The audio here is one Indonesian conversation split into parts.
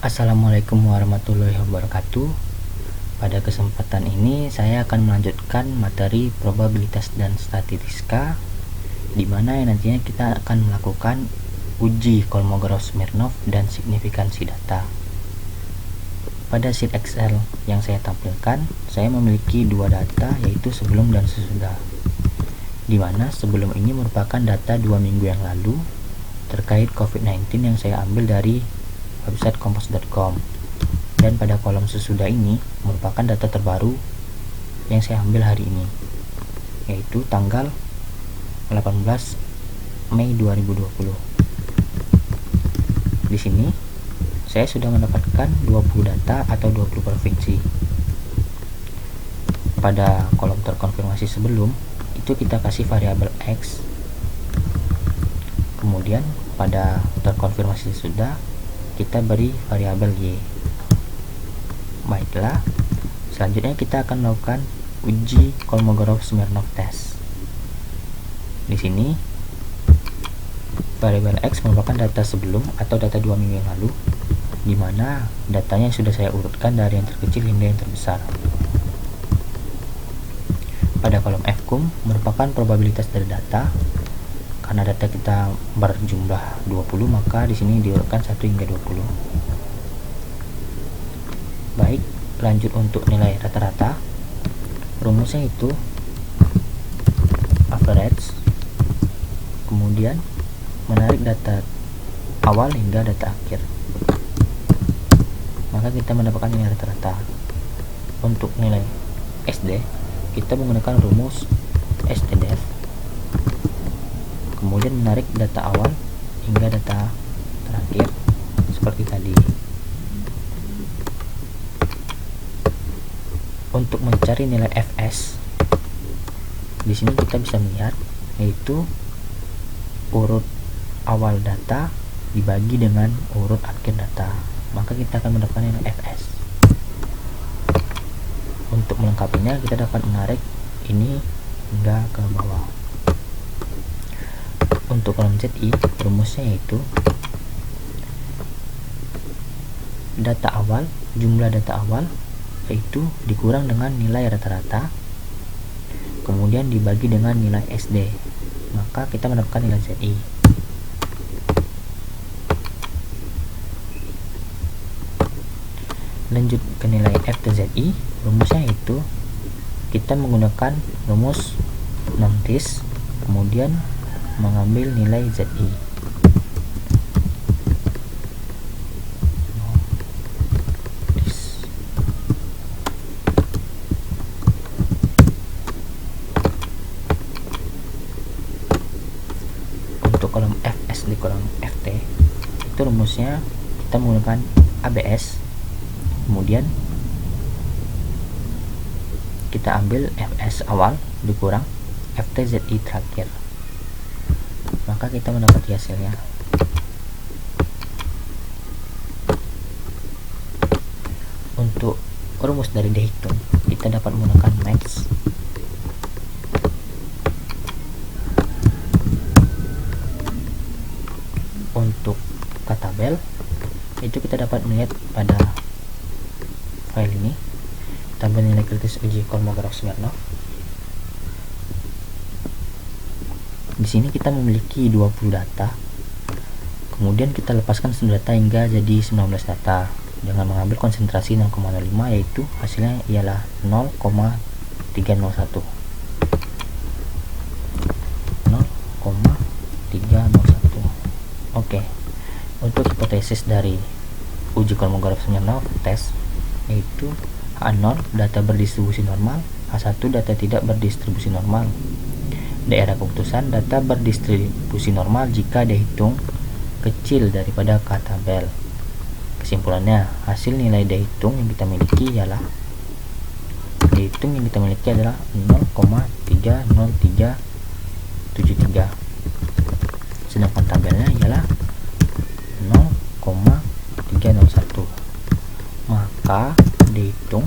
Assalamualaikum warahmatullahi wabarakatuh. Pada kesempatan ini saya akan melanjutkan materi probabilitas dan statistika, di mana nantinya kita akan melakukan uji Kolmogorov-Smirnov dan signifikansi data. Pada sheet Excel yang saya tampilkan, saya memiliki dua data, yaitu sebelum dan sesudah, di mana sebelum ini merupakan data 2 minggu yang lalu terkait COVID-19 yang saya ambil dari website kompos.com, dan pada kolom sesudah ini merupakan data terbaru yang saya ambil hari ini, yaitu tanggal 18 Mei 2020. Di sini saya sudah mendapatkan 20 data atau 20 provinsi. Pada kolom terkonfirmasi sebelum itu kita kasih variabel X, kemudian pada terkonfirmasi sudah kita beri variabel Y. Baiklah, selanjutnya kita akan melakukan uji Kolmogorov-Smirnov test. Di sini variabel X merupakan data sebelum atau data 2 minggu yang lalu, di mana datanya sudah saya urutkan dari yang terkecil hingga yang terbesar. Pada kolom Fkum merupakan probabilitas dari data. Karena data kita berjumlah 20, maka di sini diurutkan 1 hingga 20. Baik, lanjut untuk nilai rata-rata. Rumusnya itu average, kemudian menarik data awal hingga data akhir, maka kita mendapatkan nilai rata-rata. Untuk nilai SD, kita menggunakan rumus STDF, kemudian menarik data awal hingga data terakhir seperti tadi. Untuk mencari nilai FS, di sini kita bisa melihat, yaitu urut awal data dibagi dengan urut akhir data, maka kita akan mendapatkan nilai FS. Untuk melengkapinya, kita dapat menarik ini hingga ke bawah. Untuk kolom ZI, rumusnya yaitu data awal, jumlah data awal yaitu dikurang dengan nilai rata-rata, kemudian dibagi dengan nilai SD, maka kita mendapatkan nilai ZI. Lanjut ke nilai FTZI, rumusnya yaitu kita menggunakan rumus non-TIS, kemudian mengambil nilai ZI. Untuk kolom FS di kolom FT, itu rumusnya kita menggunakan ABS, kemudian kita ambil FS awal dikurang FTZI terakhir, maka kita mendapati hasilnya. Untuk rumus dari dihitung, kita dapat menggunakan max. Untuk tabel, itu kita dapat melihat pada file ini, tabel nilai kritis uji Kolmogorov-Smirnov. Di sini kita memiliki 20 data, kemudian kita lepaskan data hingga jadi 19 data dengan mengambil konsentrasi 0,05, yaitu hasilnya ialah 0,301. Oke, untuk hipotesis dari uji Kolmogorov-Smirnov test yaitu H0 data berdistribusi normal, H1 data tidak berdistribusi normal. Daerah keputusan data berdistribusi normal jika dihitung kecil daripada K-tabel. Kesimpulannya, hasil nilai dihitung yang kita miliki adalah 0,30373, sedangkan tabelnya ialah 0,301, maka dihitung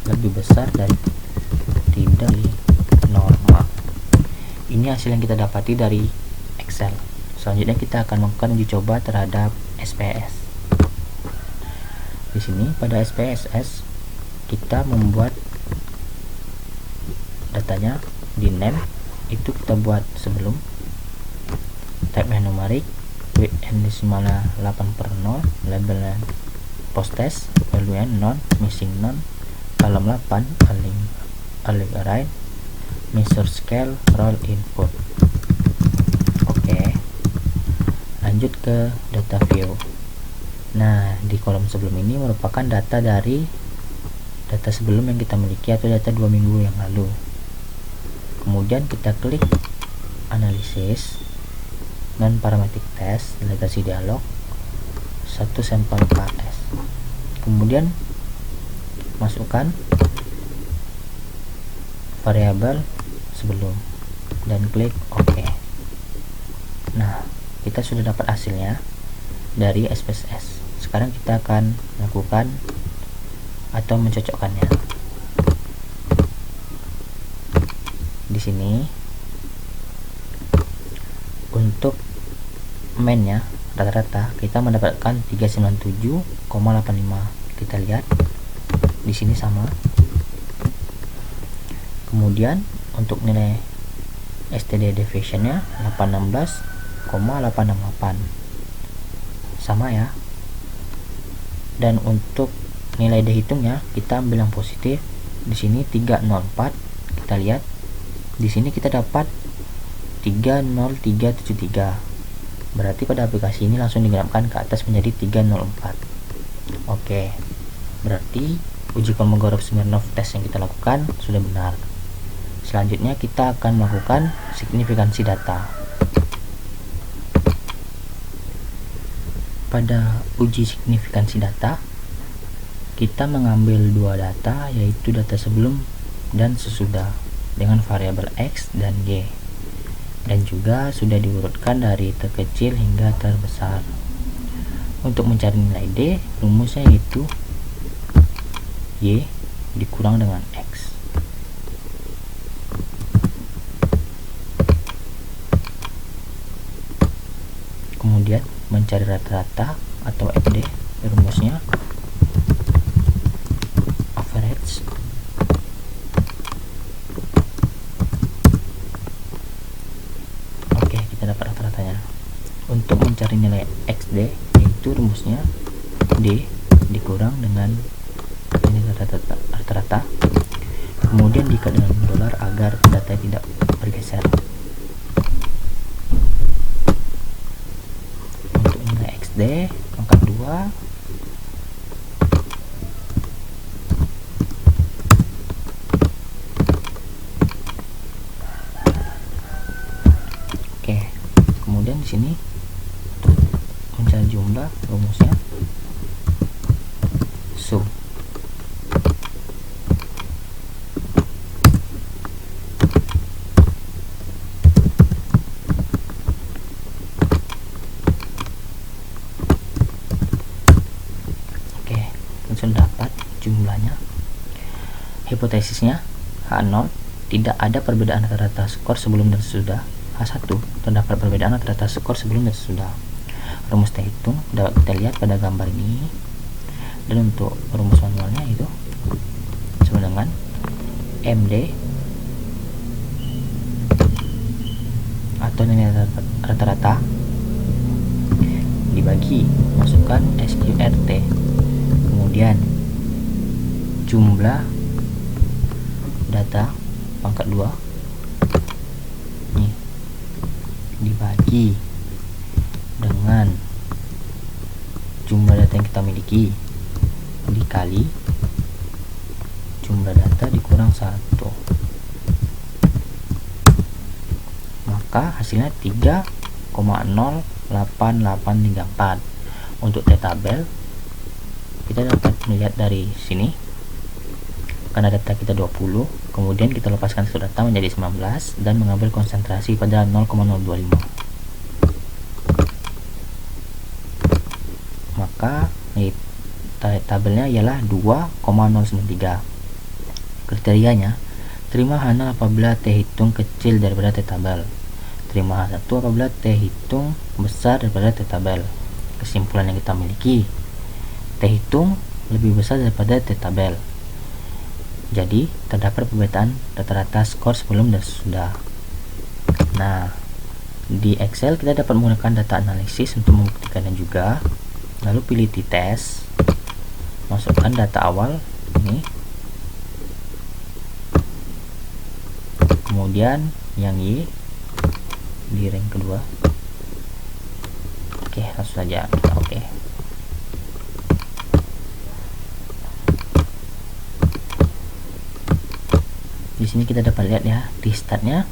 lebih besar dari tidak normal. Ini hasil yang kita dapati dari Excel. Selanjutnya kita akan melakukan uji coba terhadap SPS. Di sini pada SPSS kita membuat datanya di name, itu kita buat sebelum type numerik, width and decimalnya 8/0, labelnya posttest, value non, missing non, column 8, align right, measure scale, roll input. Oke, lanjut ke data view. Nah, di kolom sebelum ini merupakan data dari data sebelum yang kita miliki atau data 2 minggu yang lalu. Kemudian kita klik analisis, non parametric test, delegasi dialog, 1 sampel KS. Kemudian masukkan variabel sebelum dan klik OK. Nah, kita sudah dapat hasilnya dari SPSS. Sekarang kita akan melakukan atau mencocokkannya. Di sini untuk mainnya rata-rata kita mendapatkan 397,85. Kita lihat di sini sama. Kemudian untuk nilai std deviationnya 816,868 sama ya. Dan untuk nilai dihitungnya kita ambil yang positif. Di sini 304. Kita lihat di sini kita dapat 30373. Berarti pada aplikasi ini langsung digenapkan ke atas menjadi 304. Oke, berarti uji Kolmogorov-Smirnov test yang kita lakukan sudah benar. Selanjutnya kita akan melakukan signifikansi data. Pada uji signifikansi data, kita mengambil dua data, yaitu data sebelum dan sesudah dengan variabel X dan Y, dan juga sudah diurutkan dari terkecil hingga terbesar. Untuk mencari nilai D, rumusnya yaitu Y dikurang dengan X. Kemudian mencari rata-rata atau FD, rumusnya average dapat rata-ratanya. Untuk mencari nilai XD, yaitu rumusnya D dikurang dengan ini rata-rata, kemudian diikat dengan dolar agar data tidak bergeser. Untuk nilai XD pangkat 2, kemudian di sini mencari jumlah, rumusnya sum. Oke, langsung dapat jumlahnya. Hipotesisnya H0, tidak ada perbedaan rata-rata skor sebelum dan sesudah. H1, terdapat perbedaan rata-rata skor sebelum dan sesudah. Rumus T hitung dapat kita lihat pada gambar ini. Dan untuk rumus manualnya itu sama dengan MD atau nilai rata-rata dibagi, masukkan SQRT, kemudian jumlah data pangkat 2 dibagi dengan jumlah data yang kita miliki dikali jumlah data dikurang 1, maka hasilnya 3,08834. Untuk T-tabel kita dapat melihat dari sini, karena data kita 20, kemudian kita lepaskan satu data menjadi 19 dan mengambil konsentrasi pada 0,025, maka tabelnya ialah 2,093. Kriterianya, terima H0 apabila T hitung kecil daripada T tabel, terima H1 apabila T hitung besar daripada T tabel. Kesimpulan yang kita miliki, T hitung lebih besar daripada T-tabel. Jadi terdapat perbedaan rata-rata skor sebelum dan sesudah. Nah, di Excel kita dapat menggunakan data analisis untuk membuktikannya juga. Lalu pilih t-test, masukkan data awal ini, kemudian yang Y di rank kedua. Oke, langsung saja kita oke. Di sini kita dapat lihat ya, di startnya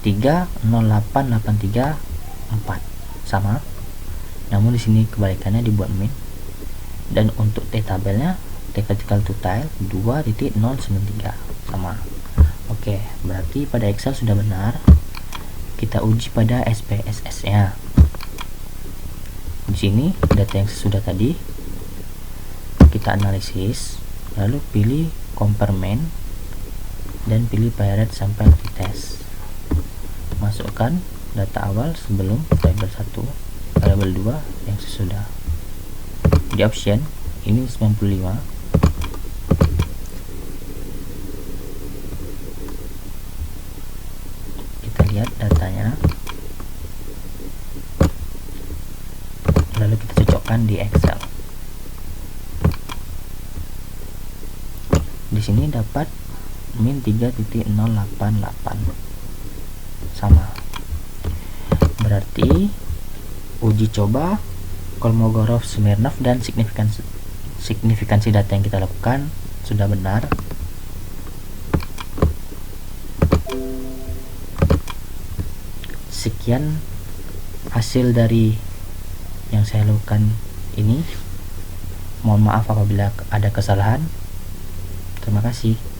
30883 4 sama. Namun di sini kebalikannya dibuat min. Dan untuk T-tabelnya T critical to tile 2.093 sama. Oke, berarti pada Excel sudah benar. Kita uji pada SPSS-nya. Di sini data yang sesudah tadi kita analisis, lalu pilih compare main dan pilih pirate sampai t-test. Masukkan data awal sebelum variabel 1, variabel 2 yang sesudah. Di option ini 95. Kita lihat datanya. Lalu kita cocokkan di Excel. Di sini dapat min 3.088 sama. Berarti uji coba Kolmogorov-Smirnov dan signifikansi data yang kita lakukan sudah benar. Sekian hasil dari yang saya lakukan ini. Mohon maaf apabila ada kesalahan. Terima kasih.